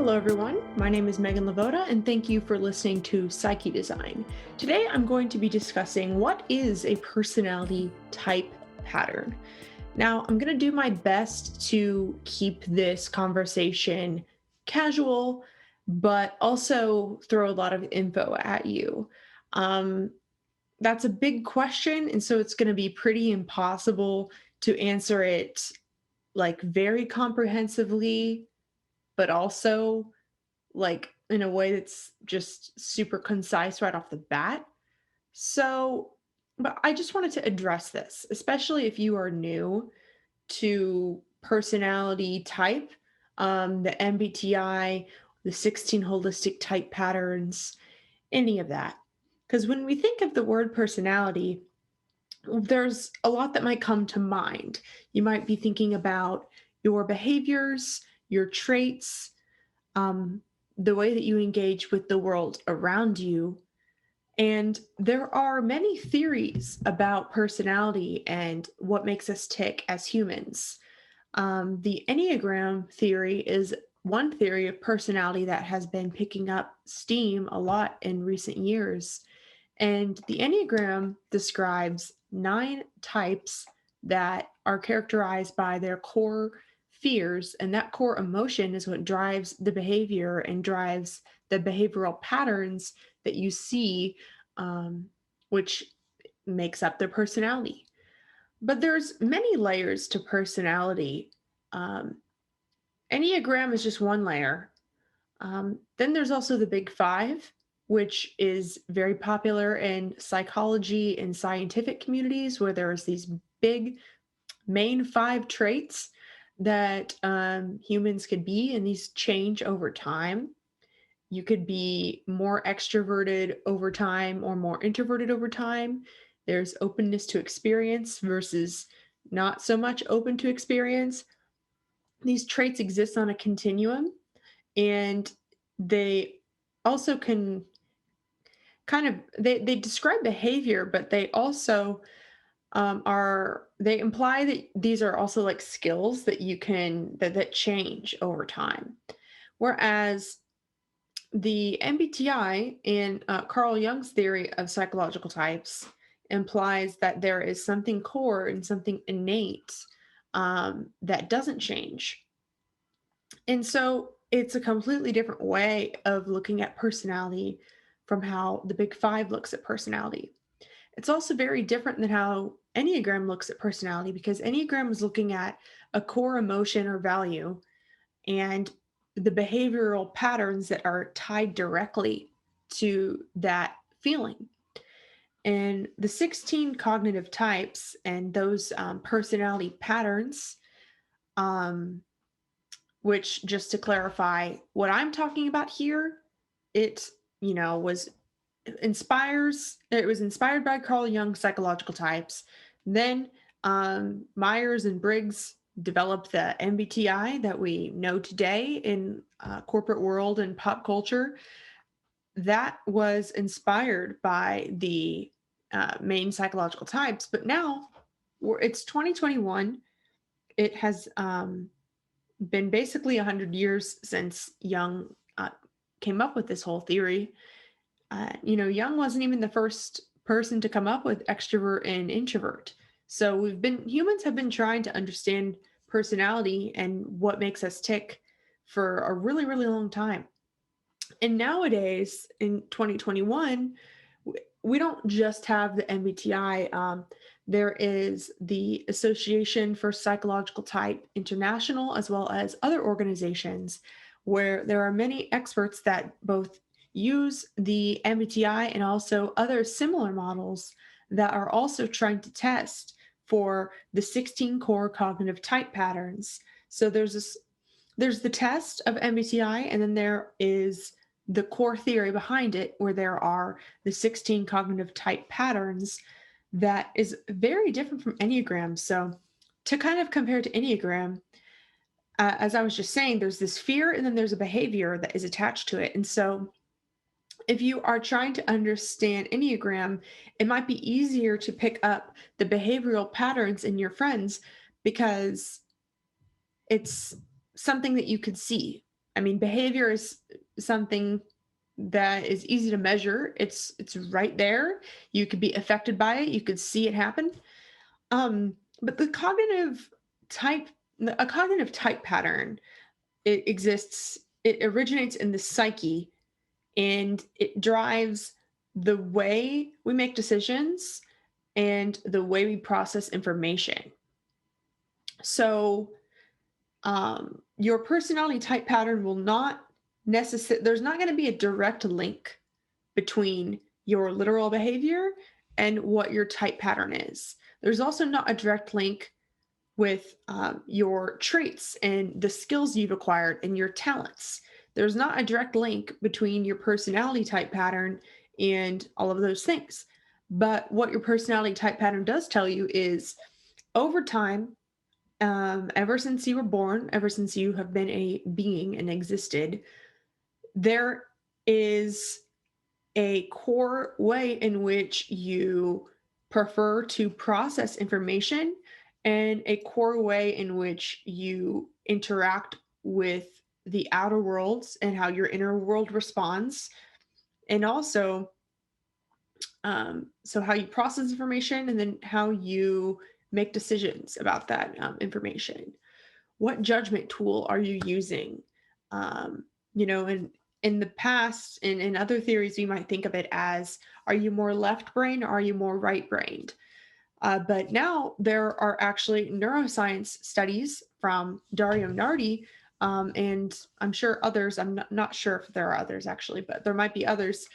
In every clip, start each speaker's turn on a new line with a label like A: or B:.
A: Hello, everyone. My name is Meghan LeVota, and thank you for listening to Psyche Design. Today, I'm going to be discussing what is a personality type pattern. Now, I'm going to do my best to keep this conversation casual, but also throw a lot of info at you. Um, that's a big question, and so it's going to be pretty impossible to answer it like very comprehensively, but also like in a way that's just super concise right off the bat. So, but I just wanted to address this, especially if you are new to personality type, the MBTI, the 16 holistic type patterns, any of that. Because when we think of the word personality, there's a lot that might come to mind. You might be thinking about your behaviors, your traits, um, the way that you engage with the world around you. And there are many theories about personality and what makes us tick as humans. The Enneagram theory is one theory of personality that has been picking up steam a lot in recent years. And the Enneagram describes 9 types that are characterized by their core fears. And that core emotion is what drives the behavior and drives the behavioral patterns that you see, which makes up their personality. But there's many layers to personality. Um, Enneagram is just one layer. Then there's also the Big Five, which is very popular in psychology and scientific communities, where there's these big main 5 traits that humans could be, and these change over time. You could be more extroverted over time or more introverted over time. There's openness to experience versus not so much open to experience. These traits exist on a continuum, and they also can kind of they describe behavior, but they also are they imply that these are also like skills that you can that change over time. Whereas the MBTI in Carl Jung's theory of psychological types implies that there is something core and something innate that doesn't change. And so it's a completely different way of looking at personality from how the Big Five looks at personality. It's also very different than how Enneagram looks at personality, because Enneagram is looking at a core emotion or value and the behavioral patterns that are tied directly to that feeling. And the 16 cognitive types and those personality patterns, um, which, just to clarify what I'm talking about here, it, was it was inspired by Carl Jung's psychological types. Then Myers and Briggs developed the MBTI that we know today in corporate world and pop culture. That was inspired by the main psychological types, but now it's 2021. It has been basically 100 years since Jung came up with this whole theory. Jung wasn't even the first person to come up with extrovert and introvert. So humans have been trying to understand personality and what makes us tick for a really, really long time. And nowadays in 2021, we don't just have the MBTI. There is the Association for Psychological Type International, as well as other organizations where there are many experts that both use the MBTI and also other similar models that are also trying to test for the 16 core cognitive type patterns. So there's the test of MBTI, and then there is the core theory behind it, where there are the 16 cognitive type patterns that is very different from Enneagram. So to kind of compare to Enneagram, as I was just saying, there's this fear and then there's a behavior that is attached to it. And so if you are trying to understand Enneagram, it might be easier to pick up the behavioral patterns in your friends because it's something that you could see. I mean, behavior is something that is easy to measure. It's right there. You could be affected by it. You could see it happen. But type, a cognitive type pattern, it exists. It originates in the psyche, and it drives the way we make decisions and the way we process information. So, your personality type pattern will not necessarily, there's not going to be a direct link between your literal behavior and what your type pattern is. There's also not a direct link with your traits and the skills you've acquired and your talents. There's not a direct link between your personality type pattern and all of those things. But what your personality type pattern does tell you is over time, ever since you were born, ever since you have been a being and existed, there is a core way in which you prefer to process information and a core way in which you interact with the outer worlds and how your inner world responds, and also so how you process information and then how you make decisions about that information. What judgment tool are you using? And in the past, and in other theories, we might think of it as, are you more left brain or are you more right brained? But now there are actually neuroscience studies from Dario Nardi, and I'm sure others, I'm not sure if there are others actually, but there might be others.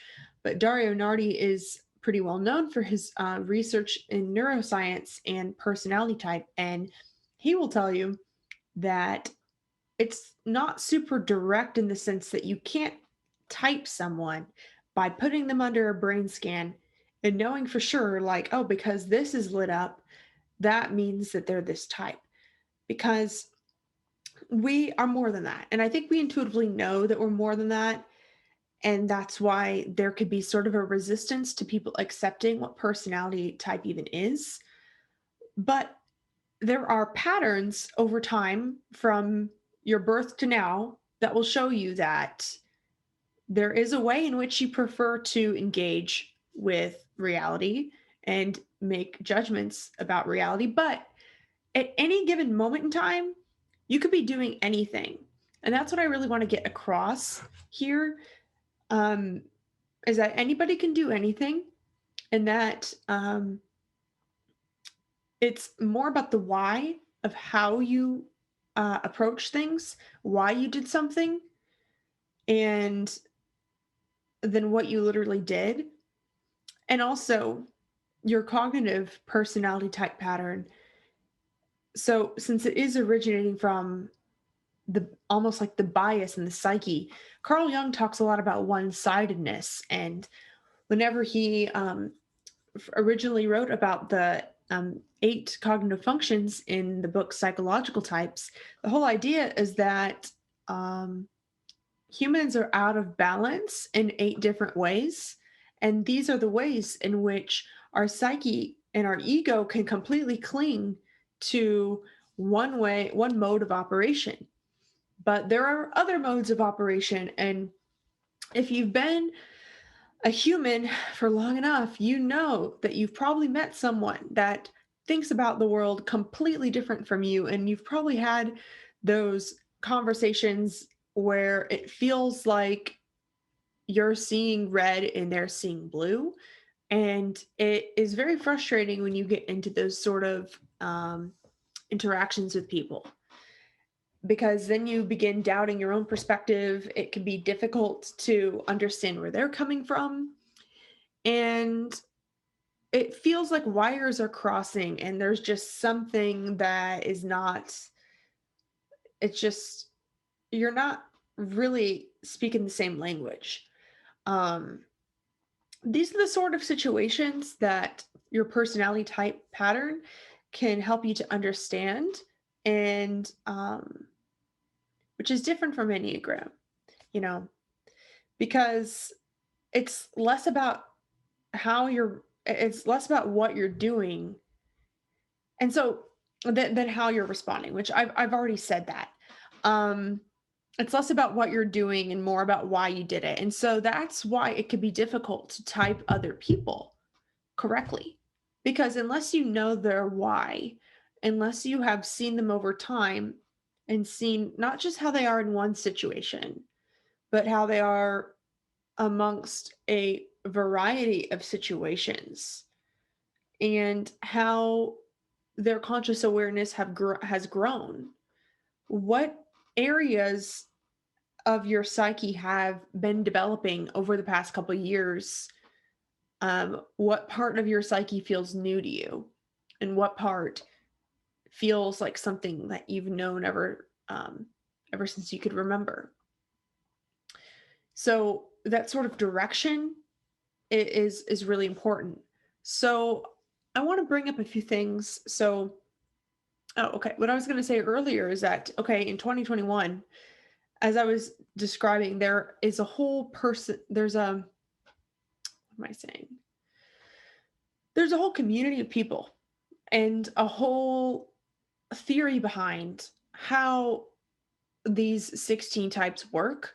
A: But Dario Nardi is pretty well known for his research in neuroscience and personality type. And he will tell you that it's not super direct in the sense that you can't type someone by putting them under a brain scan and knowing for sure, like, oh, because this is lit up, that means that they're this type. Because we are more than that. And I think we intuitively know that we're more than that. And that's why there could be sort of a resistance to people accepting what personality type even is. But there are patterns over time from your birth to now that will show you that there is a way in which you prefer to engage with reality and make judgments about reality. But at any given moment in time, you could be doing anything. And that's what I really want to get across here, um, is that anybody can do anything, and that it's more about the why of how you approach things, why you did something, and then what you literally did. And also your cognitive personality type pattern. So, since it is originating from the almost like the bias in the psyche, Carl Jung talks a lot about one sidedness. And whenever he originally wrote about the 8 cognitive functions in the book Psychological Types, the whole idea is that humans are out of balance in 8 different ways. And these are the ways in which our psyche and our ego can completely cling to one mode of operation. But there are other modes of operation. And if you've been a human for long enough, you know that you've probably met someone that thinks about the world completely different from you. And you've probably had those conversations where it feels like you're seeing red and they're seeing blue. And it is very frustrating when you get into those sort of interactions with people, because then you begin doubting your own perspective. It can be difficult to understand where they're coming from. And it feels like wires are crossing and there's just something that is not, it's just, you're not really speaking the same language. Um, these are the sort of situations that your personality type pattern can help you to understand, and which is different from Enneagram, you know, because it's less about it's less about what you're doing, and so than how you're responding, which I've already said that. Um, It's less about what you're doing and more about why you did it. And so that's why it can be difficult to type other people correctly. Because unless you know their why, unless you have seen them over time and seen not just how they are in one situation, but how they are amongst a variety of situations and how their conscious awareness has grown. What areas of your psyche have been developing over the past couple of years? What part of your psyche feels new to you, and what part feels like something that you've known ever since you could remember? So that sort of direction is really important. So I want to bring up a few things. So, oh, okay. What I was going to say earlier is that, okay, in 2021, as I was describing, there is a whole person, what am I saying? There's a whole community of people and a whole theory behind how these 16 types work.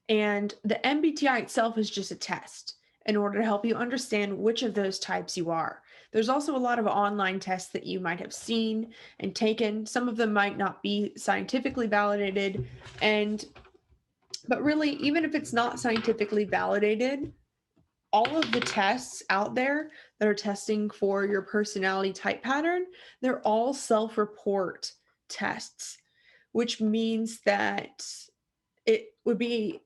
A: And the MBTI itself is just a test in order to help you understand which of those types you are. There's also a lot of online tests that you might have seen and taken. Some of them might not be scientifically validated. But really, even if it's not scientifically validated, all of the tests out there that are testing for your personality type pattern, they're all self-report tests, which means that it would be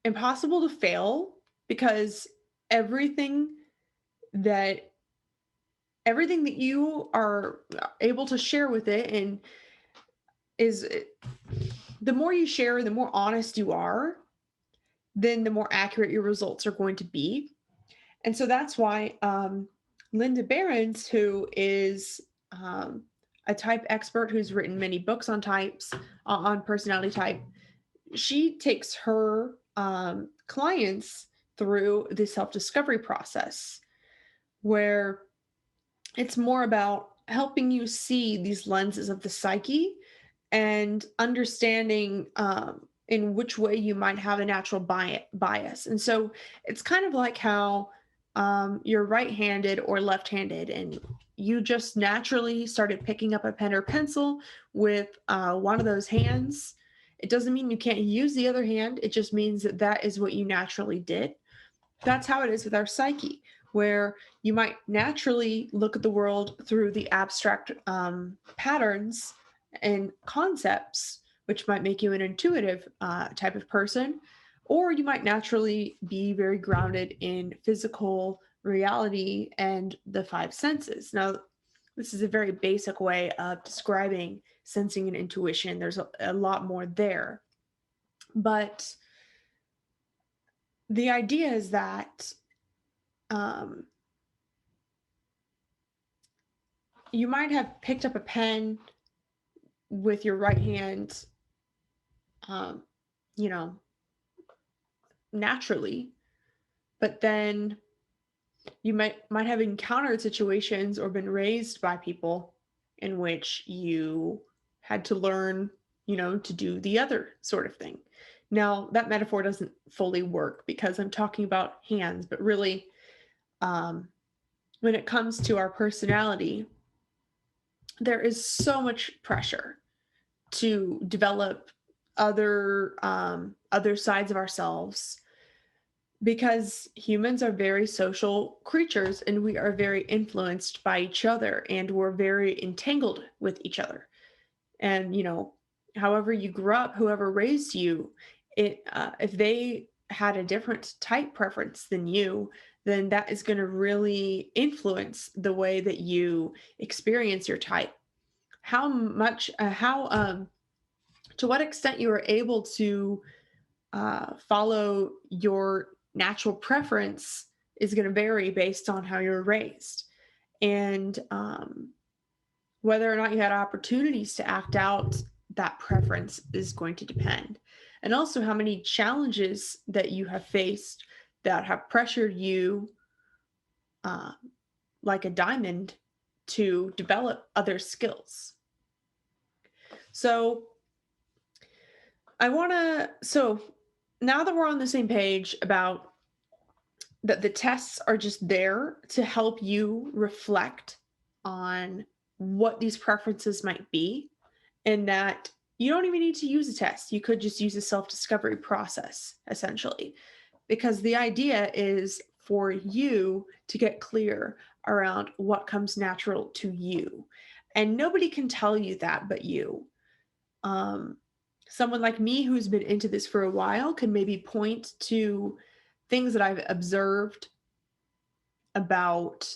A: impossible to fail because everything that everything that you are able to share with it and is the more you share, the more honest you are, then the more accurate your results are going to be. And so that's why Linda Behrens, who is a type expert who's written many books on types, on personality type, she takes her clients through the self-discovery process, where it's more about helping you see these lenses of the psyche and understanding in which way you might have a natural bias. And so it's kind of like how you're right-handed or left-handed, and you just naturally started picking up a pen or pencil with one of those hands. It doesn't mean you can't use the other hand. It just means that that is what you naturally did. That's how it is with our psyche, where you might naturally look at the world through the abstract patterns and concepts, which might make you an intuitive type of person, or you might naturally be very grounded in physical reality and the five senses. Now, this is a very basic way of describing sensing and intuition. There's a lot more there. But the idea is that um, you might have picked up a pen with your right hand, um, you know, naturally, but then you might have encountered situations or been raised by people in which you had to learn, to do the other sort of thing. Now, that metaphor doesn't fully work because I'm talking about hands, but really, when it comes to our personality, there is so much pressure to develop other sides of ourselves, because humans are very social creatures and we are very influenced by each other and we're very entangled with each other. And however you grew up, whoever raised you, if they had a different type preference than you, then that is going to really influence the way that you experience your type. How much how To what extent you are able to follow your natural preference is going to vary based on how you're raised, and whether or not you had opportunities to act out that preference is going to depend. And also how many challenges that you have faced that have pressured you, uh, like a diamond, to develop other skills. So So now that we're on the same page about that the tests are just there to help you reflect on what these preferences might be, and that you don't even need to use a test. You could just use a self-discovery process, essentially, because the idea is for you to get clear around what comes natural to you. And nobody can tell you that but you. Um, Someone like me who's been into this for a while can maybe point to things that I've observed about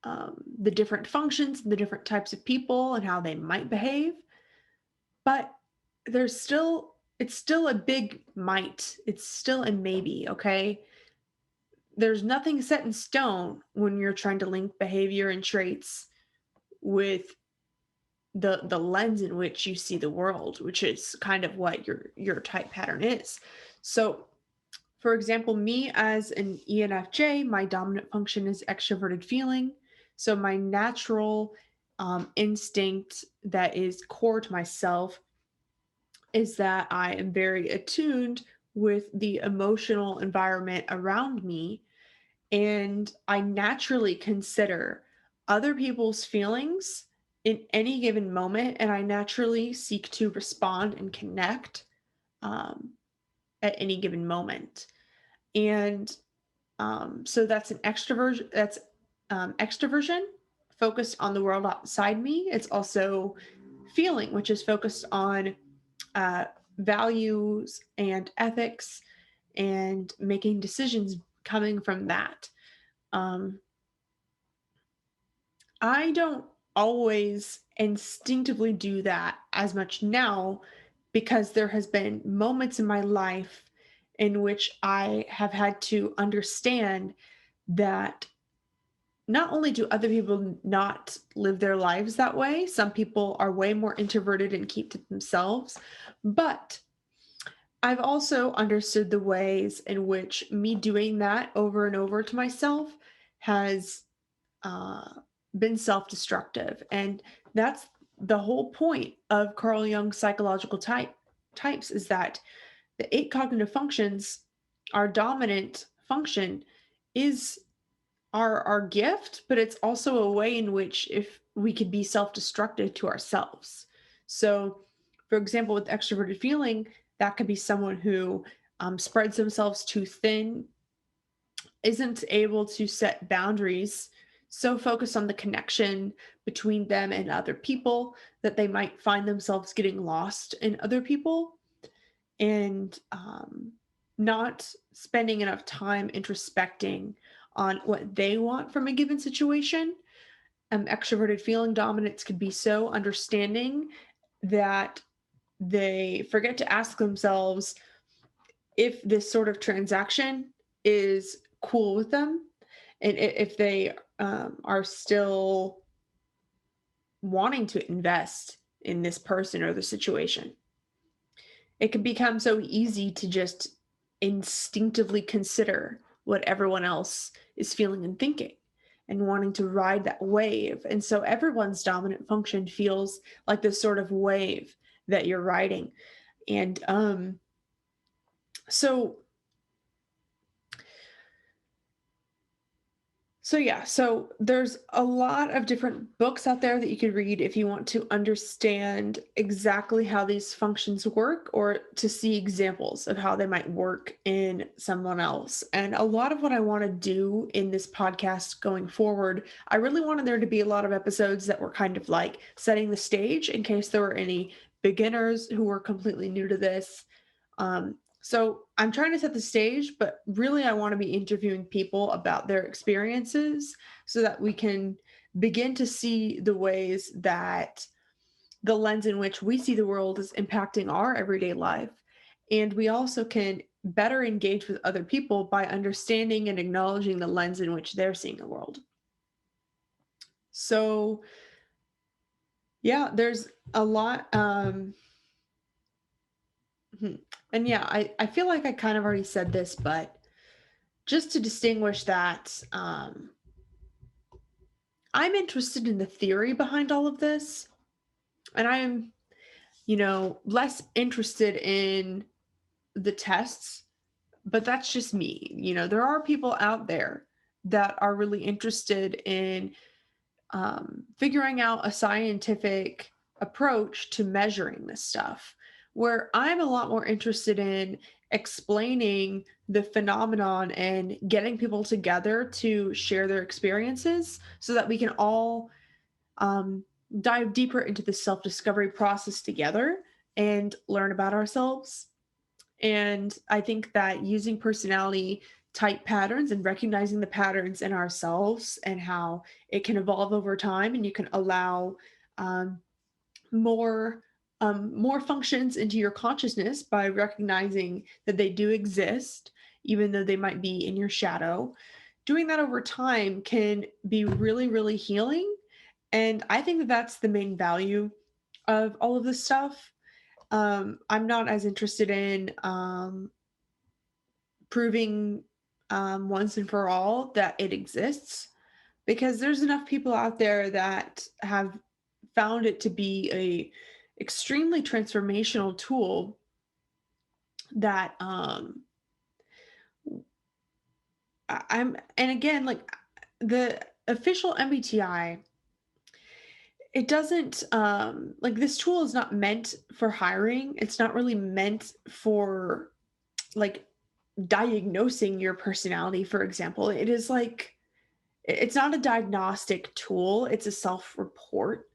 A: the different functions, the different types of people, and how they might behave. But it's still a big might. It's still a maybe, okay? There's nothing set in stone when you're trying to link behavior and traits with the lens in which you see the world, which is kind of what your type pattern is. So, for example, me as an ENFJ, my dominant function is extroverted feeling. So my natural instinct that is core to myself is that I am very attuned with the emotional environment around me, and I naturally consider other people's feelings in any given moment, and I naturally seek to respond and connect um, at any given moment. And so that's an extroversion. That's extroversion focused on the world outside me. It's also feeling, which is focused on uh, values and ethics and making decisions coming from that. Um, I don't always instinctively do that as much now because there has been moments in my life in which I have had to understand that not only do other people not live their lives that way, some people are way more introverted and keep to themselves, but I've also understood the ways in which me doing that over and over to myself has uh, been self-destructive, and that's the whole point of Carl Jung's psychological types is that the eight cognitive functions, our dominant function, is our gift, but it's also a way in which if we could be self-destructive to ourselves. So, for example, with extroverted feeling, that could be someone who spreads themselves too thin, isn't able to set boundaries, so focused on the connection between them and other people that they might find themselves getting lost in other people, and not spending enough time introspecting on what they want from a given situation. Extroverted feeling dominance could be so understanding that they forget to ask themselves if this sort of transaction is cool with them, and if they are still wanting to invest in this person or the situation. It can become so easy to just instinctively consider what everyone else is feeling and thinking and wanting to ride that wave. And so everyone's dominant function feels like this sort of wave that you're riding. And so so there's a lot of different books out there that you could read if you want to understand exactly how these functions work or to see examples of how they might work in someone else. And a lot of what I want to do in this podcast going forward, I really wanted there to be a lot of episodes that were kind of like setting the stage in case there were any beginners who were completely new to this. So I'm trying to set the stage, but really I want to be interviewing people about their experiences so that we can begin to see the ways that the lens in which we see the world is impacting our everyday life. And we also can better engage with other people by understanding and acknowledging the lens in which they're seeing the world. So, yeah, there's a lot. And yeah, I feel like I kind of already said this, but just to distinguish that, I'm interested in the theory behind all of this, and I'm less interested in the tests, but that's just me. There are people out there that are really interested in figuring out a scientific approach to measuring this stuff, where I'm a lot more interested in explaining the phenomenon and getting people together to share their experiences so that we can all um, dive deeper into the self discovery process together and learn about ourselves. And I think that using personality type patterns and recognizing the patterns in ourselves and how it can evolve over time, and you can allow um, more more functions into your consciousness by recognizing that they do exist, even though they might be in your shadow. Doing that over time can be really, really healing. And I think that that's the main value of all of this stuff. I'm not as interested in proving once and for all that it exists, because there's enough people out there that have found it to be a extremely transformational tool that I'm and again, like, the official MBTI, it doesn't like, this tool is not meant for hiring. It's not really meant for, like, diagnosing your personality, for example. It is like, it's not a diagnostic tool, it's a self-report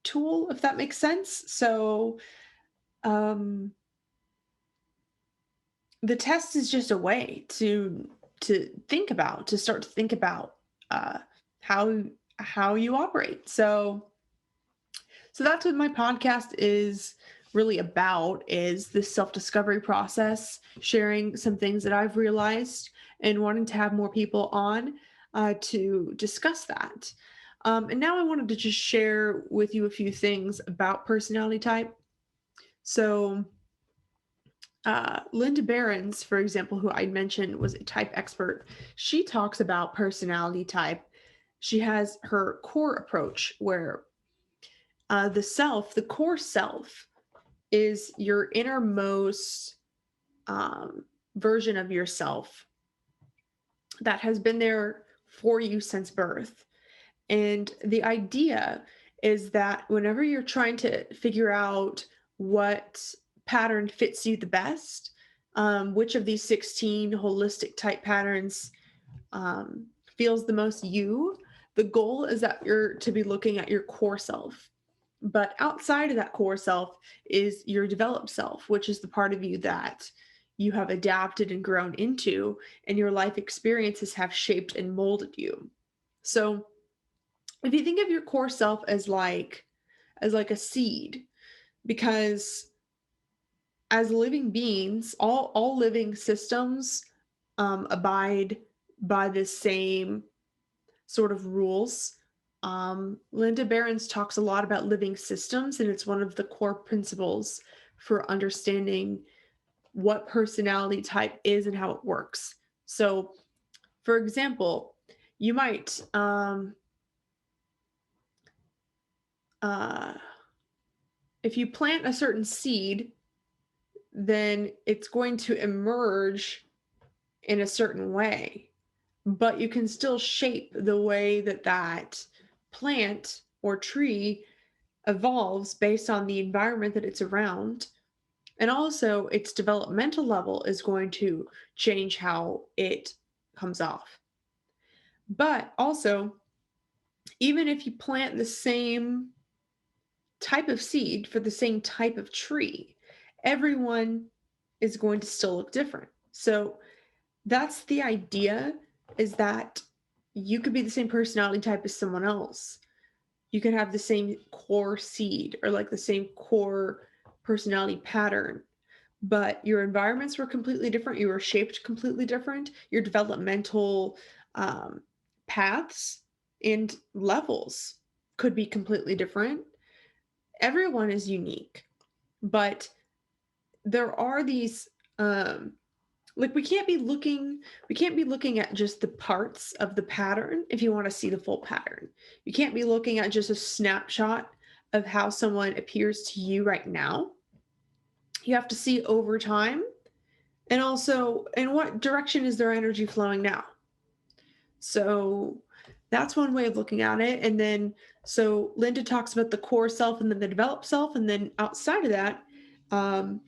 A: tool, if that makes sense. So, um, the test is just a way to start to think about uh, how how you operate. So that's what my podcast is really about, is this self-discovery process, sharing some things that I've realized and wanting to have more people on to discuss that. And now I wanted to just share with you a few things about personality type. So Linda Behrens, for example, who I mentioned was a type expert, she talks about personality type. She has her core approach where the core self, is your innermost version of yourself that has been there for you since birth. And the idea is that whenever you're trying to figure out what pattern fits you the best, which of these 16 holistic type patterns um, feels the most you, the goal is that you're to be looking at your core self. But outside of that core self is your developed self, which is the part of you that you have adapted and grown into, and your life experiences have shaped and molded you. So if you think of your core self as like a seed, because as living beings, all living systems abide by the same sort of rules. Linda Behrens talks a lot about living systems, and it's one of the core principles for understanding what personality type is and how it works. So, for example, you might uh, if you plant a certain seed, then it's going to emerge in a certain way, but you can still shape the way that that plant or tree evolves based on the environment that it's around. And also, its developmental level is going to change how it comes off. But also, even if you plant the same type of seed for the same type of tree, everyone is going to still look different. So that's the idea, is that you could be the same personality type as someone else. You can have the same core seed or like the same core personality pattern, but your environments were completely different. You were shaped completely different. Your developmental um, paths and levels could be completely different. Everyone is unique, but there are these like, we can't be looking at just the parts of the pattern if you want to see the full pattern. You can't be looking at just a snapshot of how someone appears to you right now. You have to see over time, and also in what direction is their energy flowing now. So that's one way of looking at it. And then, so Linda talks about the core self and then the developed self. And then outside of that um,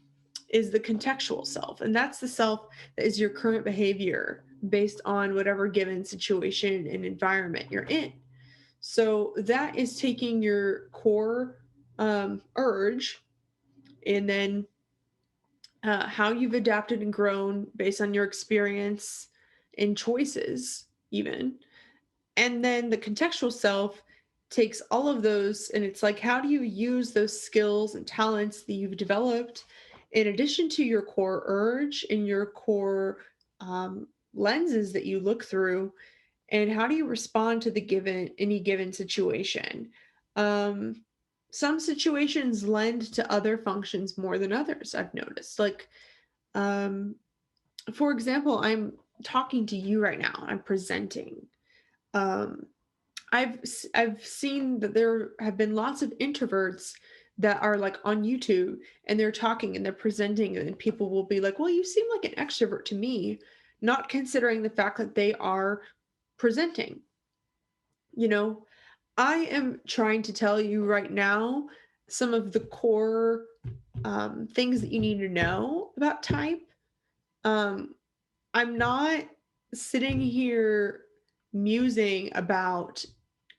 A: is the contextual self. And that's the self that is your current behavior based on whatever given situation and environment you're in. So that is taking your core urge and then how you've adapted and grown based on your experience and choices, even. And then the contextual self takes all of those and it's like, how do you use those skills and talents that you've developed in addition to your core urge and your core lenses that you look through? And how do you respond to the given any given situation? Um, some situations lend to other functions more than others, I've noticed. Like, um, for example, I'm talking to you right now, I'm presenting. Um, I've seen that there have been lots of introverts that are like on YouTube and they're talking and they're presenting and people will be like, "Well, you seem like an extrovert to me," not considering the fact that they are presenting. You know, I am trying to tell you right now some of the core things that you need to know about type. Um, I'm not sitting here musing about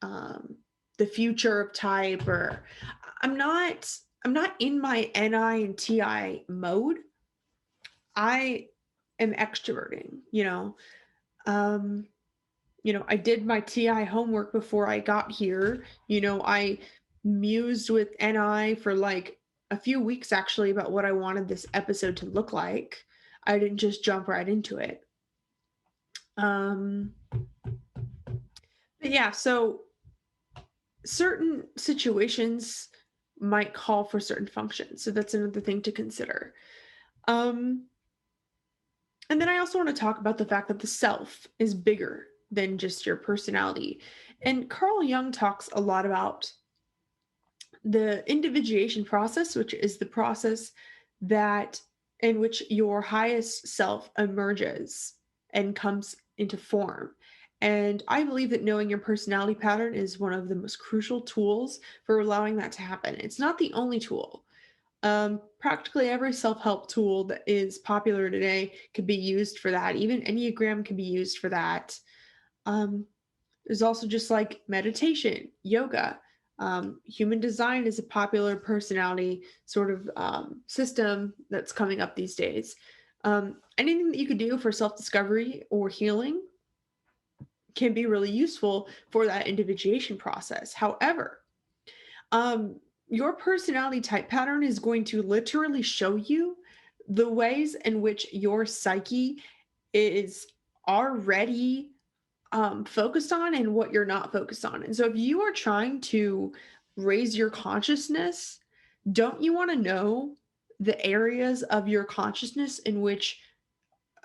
A: um, the future of type, or I'm not. I'm not in my NI and TI mode. I am extroverting. Um, I did my TI homework before I got here. I mused with NI for like a few weeks actually about what I wanted this episode to look like. I didn't just jump right into it. Um, but yeah, so certain situations might call for certain functions. So that's another thing to consider. Um, and then I also want to talk about the fact that the self is bigger than just your personality. And Carl Jung talks a lot about the individuation process, which is the process that in which your highest self emerges and comes into form. And I believe that knowing your personality pattern is one of the most crucial tools for allowing that to happen. It's not the only tool. Practically every self-help tool that is popular today could be used for that. Even Enneagram can be used for that. Um, there's also just like meditation, yoga. Human design is a popular personality sort of system that's coming up these days. Anything that you could do for self discovery or healing can be really useful for that individuation process. However, um, your personality type pattern is going to literally show you the ways in which your psyche is already focused on and what you're not focused on. And so if you are trying to raise your consciousness, don't you want to know the areas of your consciousness in which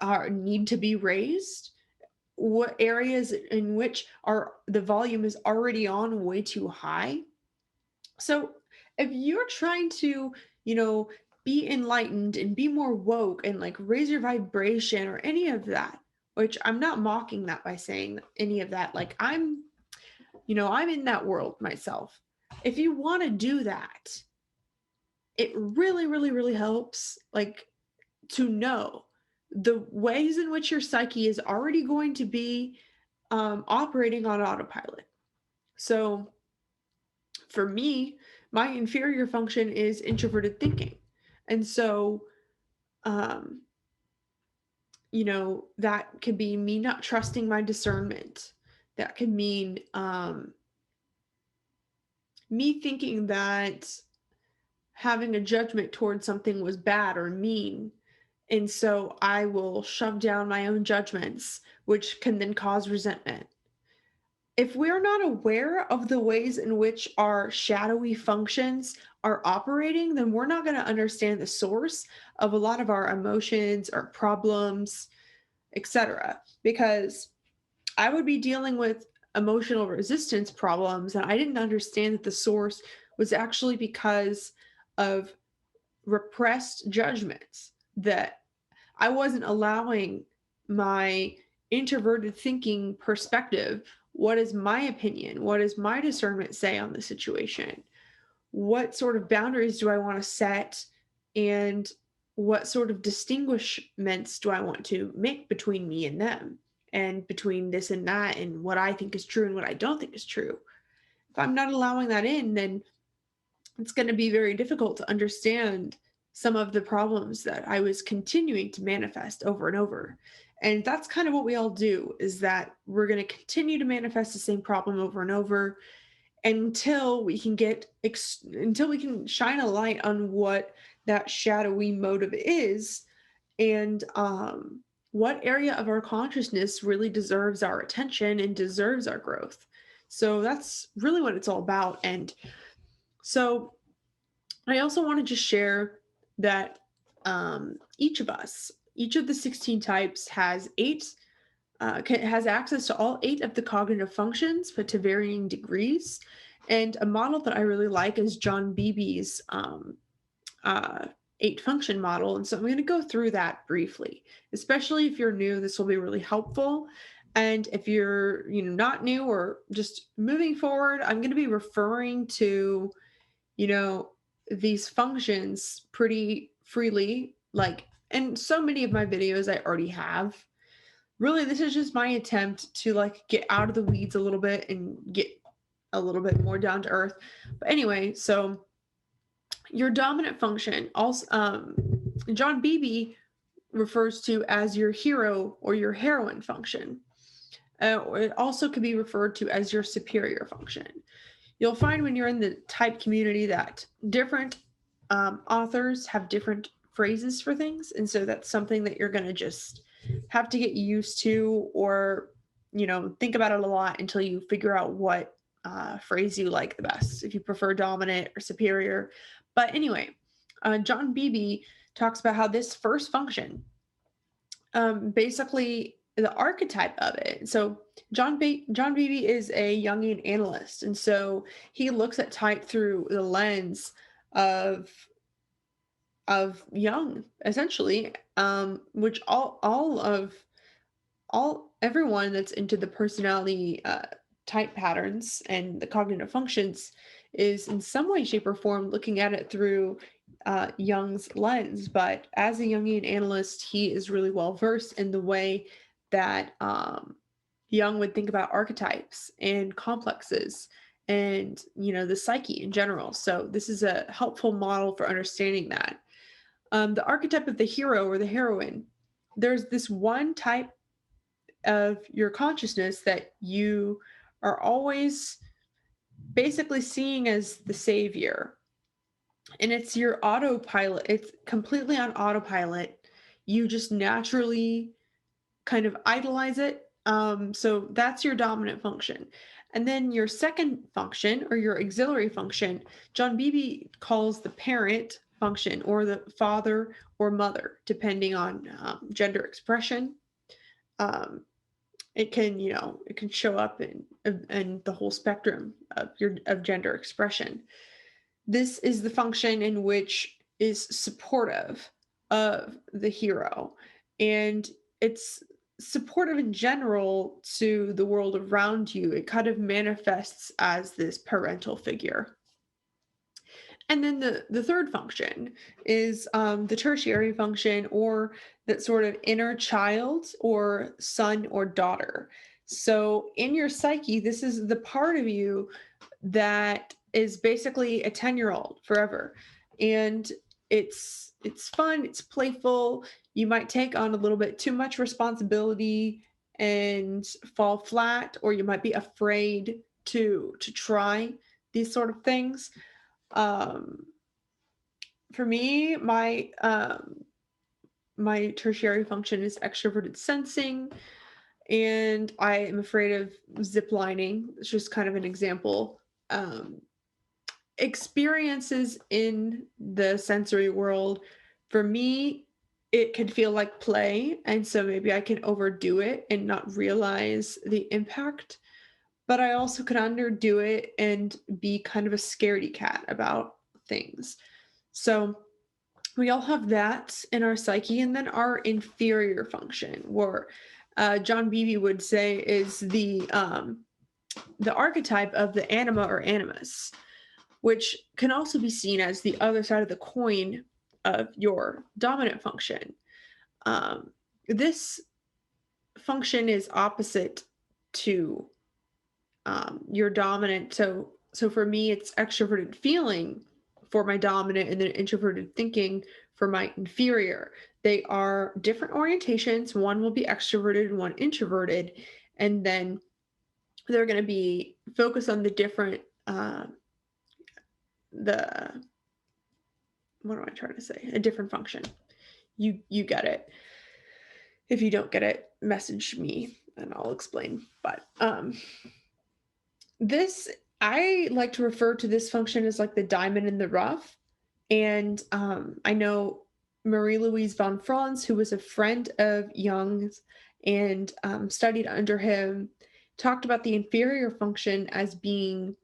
A: are need to be raised? What areas in which are the volume is already on way too high? So if you're trying to, you know, be enlightened and be more woke and like raise your vibration or any of that, which I'm not mocking that by saying any of that. Like I'm in that world myself. If you want to do that, it really, really, really helps like to know the ways in which your psyche is already going to be operating on autopilot. So for me, my inferior function is introverted thinking. And so, um, that could be me not trusting my discernment. That could mean me thinking that having a judgment towards something was bad or mean. And so I will shove down my own judgments, which can then cause resentment. If we're not aware of the ways in which our shadowy functions are operating, then we're not going to understand the source of a lot of our emotions, our problems, etc. Because I would be dealing with emotional resistance problems, and I didn't understand that the source was actually because of repressed judgments, that I wasn't allowing my introverted thinking perspective. What is my opinion? What does my discernment say on the situation? What sort of boundaries do I want to set? And what sort of distinguishments do I want to make between me and them, and between this and that, and what I think is true and what I don't think is true? If I'm not allowing that in, then it's going to be very difficult to understand some of the problems that I was continuing to manifest over and over. And that's kind of what we all do, is that we're going to continue to manifest the same problem over and over until we can until we can shine a light on what that shadowy motive is, and what area of our consciousness really deserves our attention and deserves our growth. So that's really what it's all about. And so I also want to just share that each of us, each of the 16 types has has access to all 8 of the cognitive functions, but to varying degrees. And a model that I really like is John Beebe's 8 function model. And so I'm going to go through that briefly. Especially if you're new, this will be really helpful. And if you're, not new or just moving forward, I'm going to be referring to, you know, these functions pretty freely. Like, and so many of my videos I already have. Really, this is just my attempt to get out of the weeds a little bit and get a little bit more down to earth. But anyway, so your dominant function, also John Beebe refers to as your hero or your heroine function. Or it also could be referred to as your superior function. You'll find when you're in the type community that different authors have different phrases for things. And so that's something that you're going to just have to get used to, or, think about it a lot until you figure out what phrase you like the best, if you prefer dominant or superior. But anyway, John Beebe talks about how this first function, basically the archetype of it. So John Beebe is a Jungian analyst, and so he looks at type through the lens of Jung, essentially, which everyone that's into the personality type patterns and the cognitive functions is in some way, shape, or form looking at it through Jung's lens. But as a Jungian analyst, he is really well versed in the way that Jung would think about archetypes and complexes and, the psyche in general. So this is a helpful model for understanding that. The archetype of the hero or the heroine, there's this one type of your consciousness that you are always basically seeing as the savior. And it's your autopilot. It's completely on autopilot. You just naturally kind of idolize it. So that's your dominant function. And then your second function, or your auxiliary function, John Beebe calls the parent function, or the father or mother, depending on gender expression. It can show up in the whole spectrum of gender expression. This is the function in which is supportive of the hero, and it's supportive in general to the world around you. It kind of manifests as this parental figure. And then the third function is the tertiary function, or that sort of inner child or son or daughter. So in your psyche, this is the part of you that is basically a 10-year-old forever. And it's fun, it's playful. You might take on a little bit too much responsibility and fall flat, or you might be afraid to try these sort of things. Um, for me, my tertiary function is extroverted sensing, and I am afraid of ziplining. It's just kind of an example. Experiences in the sensory world, for me, it could feel like play, and so maybe I can overdo it and not realize the impact. But I also could underdo it and be kind of a scaredy cat about things. So We all have that in our psyche, and then our inferior function, where John Beebe would say is the archetype of the anima or animus, which can also be seen as the other side of the coin of your dominant function. This function is opposite to your dominant. So for me, it's extroverted feeling for my dominant, and then introverted thinking for my inferior. They are different orientations. One will be extroverted and one introverted, and then they're going to be focused on the different the what am I trying to say? A different function. You get it. If you don't get it, message me and I'll explain. But this I like to refer to this function as like the diamond in the rough. And I know Marie Louise von Franz, who was a friend of Jung's and studied under him, talked about the inferior function as being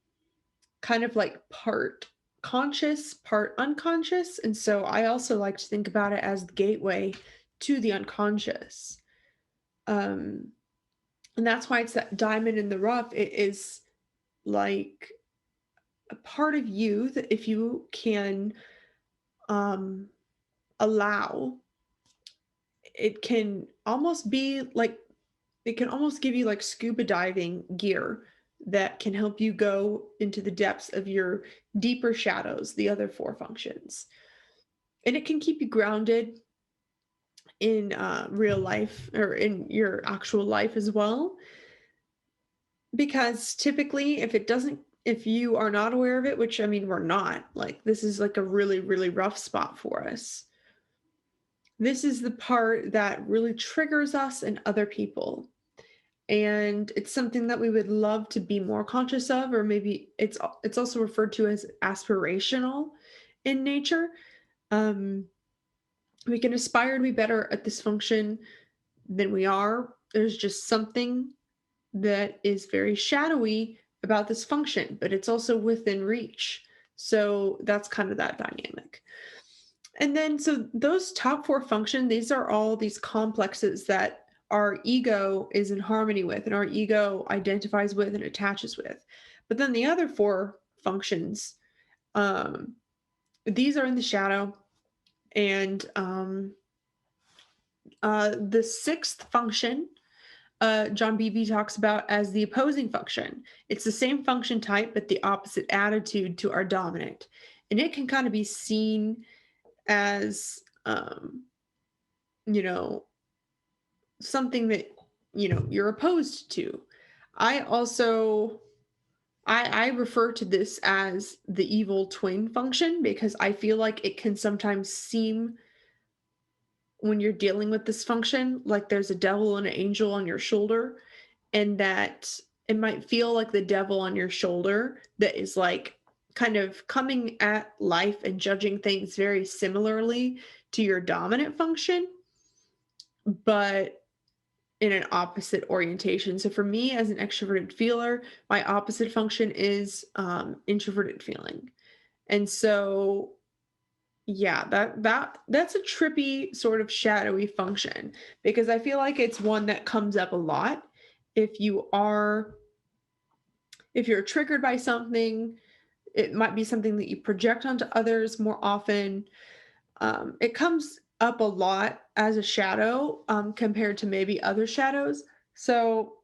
A: kind of like part conscious, part unconscious. And so I also like to think about it as the gateway to the unconscious. Um, and that's why it's that diamond in the rough. It is like a part of you that if you can um, allow, it can almost be like, it can almost give you like scuba diving gear that can help you go into the depths of your deeper shadows, the other four functions. And it can keep you grounded in real life or in your actual life as well. Because typically, if you are not aware of it, which I mean, we're not, like, this is like a really, really rough spot for us. This is the part that really triggers us and other people. And it's something that we would love to be more conscious of, or maybe it's also referred to as aspirational in nature. Um, we can aspire to be better at this function than we are. There's just something that is very shadowy about this function, but it's also within reach. So that's kind of that dynamic. And then, so those top four functions, these are all these complexes that our ego is in harmony with, and our ego identifies with and attaches with. But then the other four functions, um, these are in the shadow. And the sixth function, John Beebe talks about as the opposing function. It's the same function type, but the opposite attitude to our dominant. And it can kind of be seen as, you know, something that, you're opposed to. I also, I refer to this as the evil twin function, because I feel like it can sometimes seem, when you're dealing with this function, like there's a devil and an angel on your shoulder, and that it might feel like the devil on your shoulder that is like kind of coming at life and judging things very similarly to your dominant function, but in an opposite orientation. So for me, as an extroverted feeler, my opposite function is introverted feeling. And so yeah, that's a trippy sort of shadowy function, because I feel like it's one that comes up a lot if you're triggered by something. It might be something that you project onto others more often. It comes up a lot as a shadow, compared to maybe other shadows. So,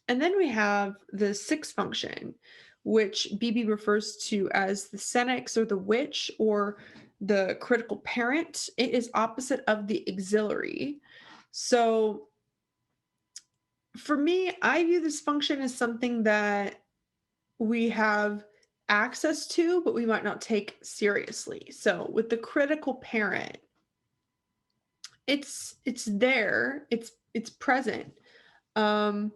A: and then we have the sixth function, which Beebe refers to as the senex or the witch or the critical parent. It is opposite of the auxiliary. So for me, I view this function as something that we have access to, but we might not take seriously. So with the critical parent, it's there, it's present. Um,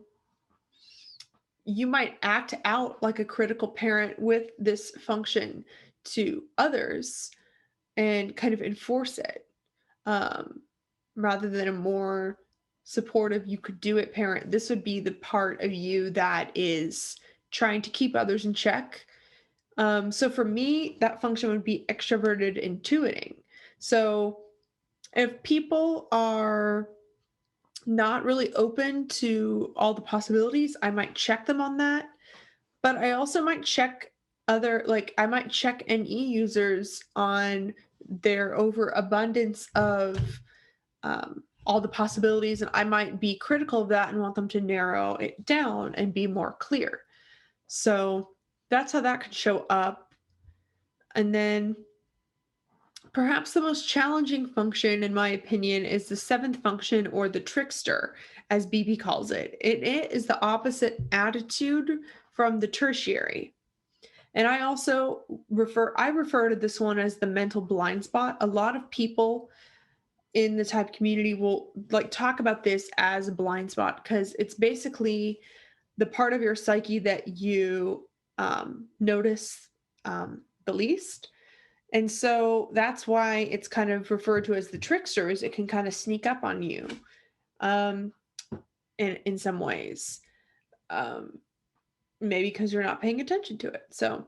A: you might act out like a critical parent with this function to others and kind of enforce it, um, rather than a more supportive, you could do it parent. This would be the part of you that is trying to keep others in check. So for me, that function would be extroverted intuiting. So if people are not really open to all the possibilities, I might check them on that. But I also might check I might check NE users on their overabundance of all the possibilities. And I might be critical of that and want them to narrow it down and be more clear. So that's how that could show up. And then perhaps the most challenging function, in my opinion, is the seventh function, or the trickster, as Beebe calls it. It is the opposite attitude from the tertiary. And I refer to this one as the mental blind spot. A lot of people in the type community will like talk about this as a blind spot because it's basically the part of your psyche that you notice the least. And so that's why it's kind of referred to as the tricksters. It can kind of sneak up on you um, in some ways, um, maybe because you're not paying attention to it. So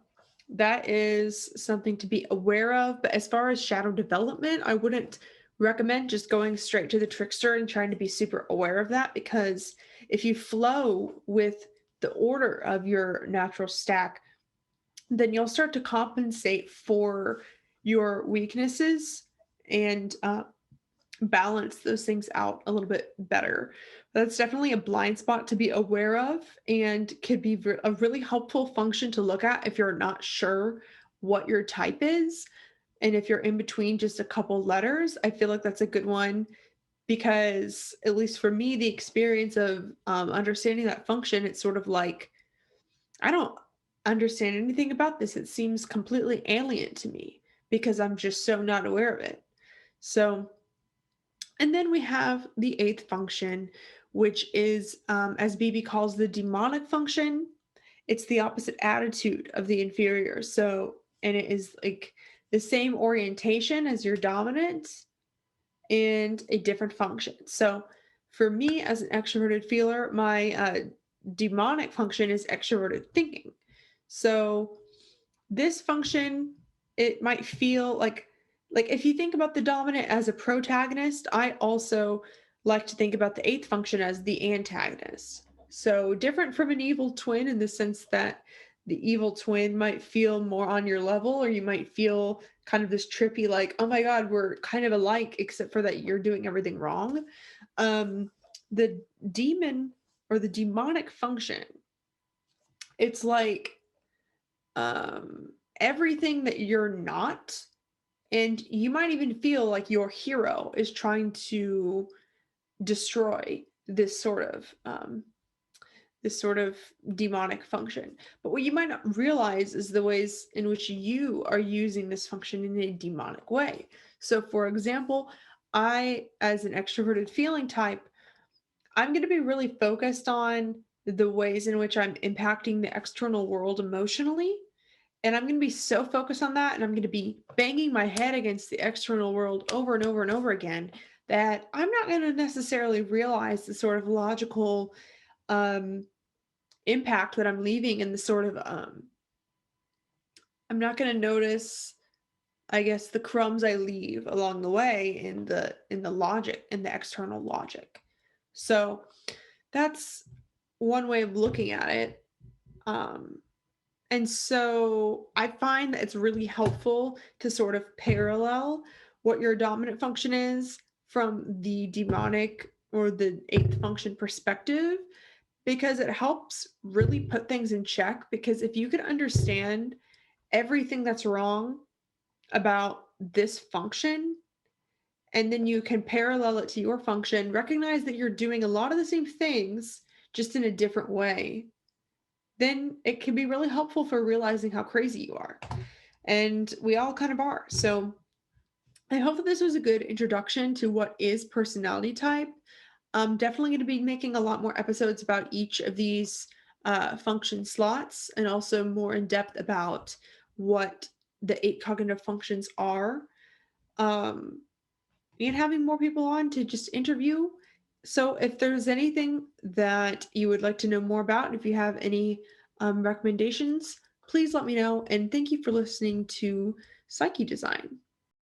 A: that is something to be aware of. But as far as shadow development, I wouldn't recommend just going straight to the trickster and trying to be super aware of that, because if you flow with the order of your natural stack, then you'll start to compensate for your weaknesses and balance those things out a little bit better. That's definitely a blind spot to be aware of and could be a really helpful function to look at if you're not sure what your type is. And if you're in between just a couple letters, I feel like that's a good one because, at least for me, the experience of understanding that function, it's sort of like, I don't understand anything about this. It seems completely alien to me because I'm just so not aware of it. So, and then we have the eighth function, which is, as Beebe calls, the demonic function. It's the opposite attitude of the inferior. So, and it is like the same orientation as your dominant and a different function. So, for me as an extroverted feeler, my demonic function is extroverted thinking. So, this function, it might feel like if you think about the dominant as a protagonist, I also like to think about the eighth function as the antagonist. So different from an evil twin in the sense that the evil twin might feel more on your level, or you might feel kind of this trippy, like, oh my god, we're kind of alike except for that you're doing everything wrong. The demon, or the demonic function, it's like everything that you're not, and you might even feel like your hero is trying to destroy this sort of demonic function. But what you might not realize is the ways in which you are using this function in a demonic way. So for example, I, as an extroverted feeling type, I'm going to be really focused on the ways in which I'm impacting the external world emotionally, and I'm going to be so focused on that, and I'm going to be banging my head against the external world over and over and over again, that I'm not going to necessarily realize the sort of logical um, impact that I'm leaving, and the sort of I'm not going to notice, I guess, the crumbs I leave along the way in the logic, in the external logic. So that's one way of looking at it. Um, And so I find that it's really helpful to sort of parallel what your dominant function is from the demonic or the eighth function perspective, because it helps really put things in check. Because if you can understand everything that's wrong about this function, and then you can parallel it to your function, recognize that you're doing a lot of the same things, just in a different way, then it can be really helpful for realizing how crazy you are. And we all kind of are. So I hope that this was a good introduction to what is personality type. I'm definitely going to be making a lot more episodes about each of these function slots, and also more in depth about what the eight cognitive functions are. Um, and having more people on to just interview. So if there's anything that you would like to know more about, and if you have any recommendations, please let me know. And thank you for listening to Psyche Design.